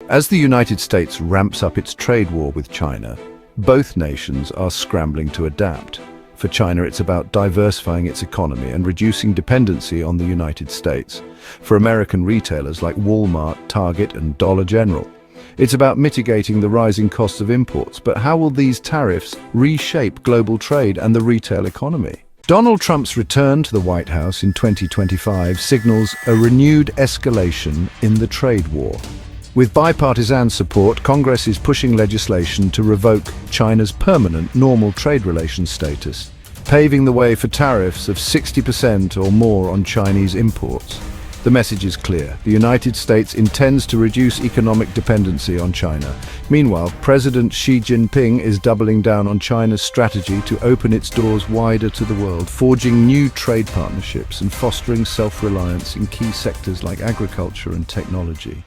As the United States ramps up its trade war with China, both nations are scrambling to adapt. For China, it's about diversifying its economy and reducing dependency on the United States. For American retailers like Walmart, Target, and Dollar General, it's about mitigating the rising costs of imports. But how will these tariffs reshape global trade and the retail economy? Donald Trump's return to the White House in 2025 signals a renewed escalation in the trade war. With bipartisan support, Congress is pushing legislation to revoke China's permanent normal trade relations status, paving the way for tariffs of 60% or more on Chinese imports. The message is clear. The United States intends to reduce economic dependency on China. Meanwhile, President Xi Jinping is doubling down on China's strategy to open its doors wider to the world, forging new trade partnerships and fostering self-reliance in key sectors like agriculture and technology.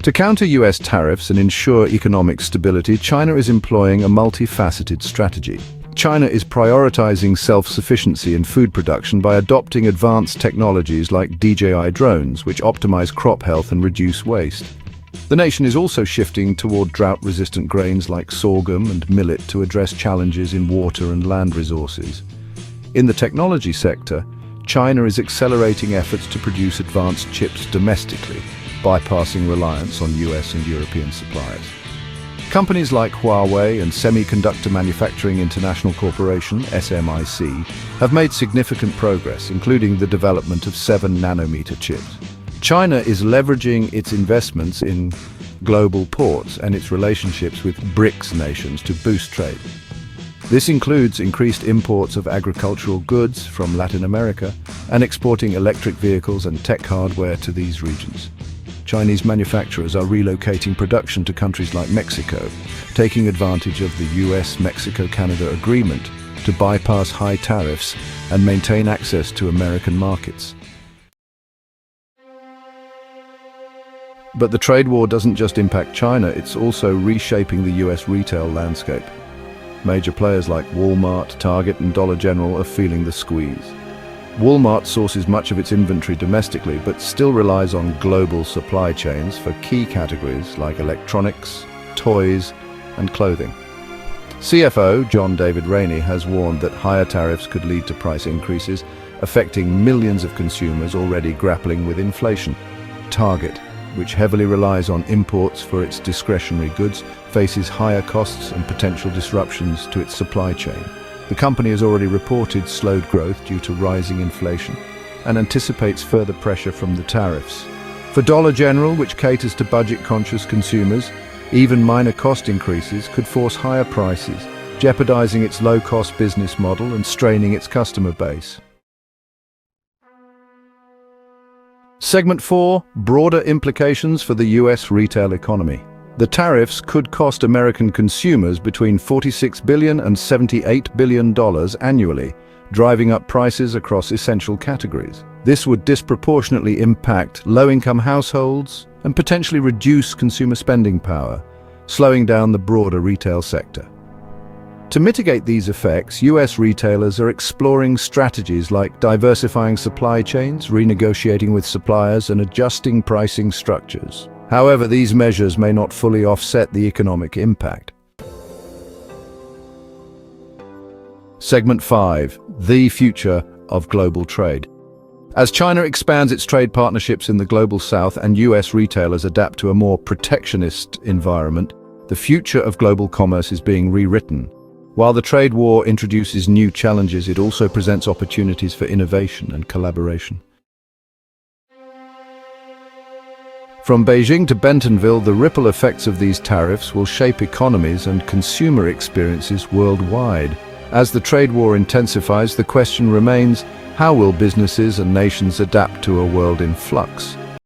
To counter US tariffs and ensure economic stability, China is employing a multifaceted strategy. China is prioritizing self-sufficiency in food production by adopting advanced technologies like DJI drones, which optimize crop health and reduce waste. The nation is also shifting toward drought-resistant grains like sorghum and millet to address challenges in water and land resources. In the technology sector, China is accelerating efforts to produce advanced chips domestically, bypassing reliance on US and European suppliers. Companies like Huawei and Semiconductor Manufacturing International Corporation, SMIC, have made significant progress, including the development of 7-nanometer chips. China is leveraging its investments in global ports and its relationships with BRICS nations to boost trade. This includes increased imports of agricultural goods from Latin America and exporting electric vehicles and tech hardware to these regions. Chinese manufacturers are relocating production to countries like Mexico, taking advantage of the US-Mexico-Canada agreement to bypass high tariffs and maintain access to American markets. But the trade war doesn't just impact China, it's also reshaping the US retail landscape. Major players like Walmart, Target, and Dollar General are feeling the squeeze. Walmart sources much of its inventory domestically, but still relies on global supply chains for key categories like electronics, toys, and clothing. CFO John David Rainey has warned that higher tariffs could lead to price increases, affecting millions of consumers already grappling with inflation. Target, which heavily relies on imports for its discretionary goods, faces higher costs and potential disruptions to its supply chain. The company has already reported slowed growth due to rising inflation and anticipates further pressure from the tariffs. For Dollar General, which caters to budget-conscious consumers, even minor cost increases could force higher prices, jeopardizing its low-cost business model and straining its customer base. Segment 4: Broader implications for the US retail economy. The tariffs could cost American consumers between $46 billion and $78 billion annually, driving up prices across essential categories. This would disproportionately impact low-income households and potentially reduce consumer spending power, slowing down the broader retail sector. To mitigate these effects, US retailers are exploring strategies like diversifying supply chains, renegotiating with suppliers, and adjusting pricing structures. However, these measures may not fully offset the economic impact. Segment 5: The future of global trade. As China expands its trade partnerships in the global south and US retailers adapt to a more protectionist environment, the future of global commerce is being rewritten. While the trade war introduces new challenges, it also presents opportunities for innovation and collaboration. From Beijing to Bentonville, the ripple effects of these tariffs will shape economies and consumer experiences worldwide. As the trade war intensifies, the question remains, how will businesses and nations adapt to a world in flux?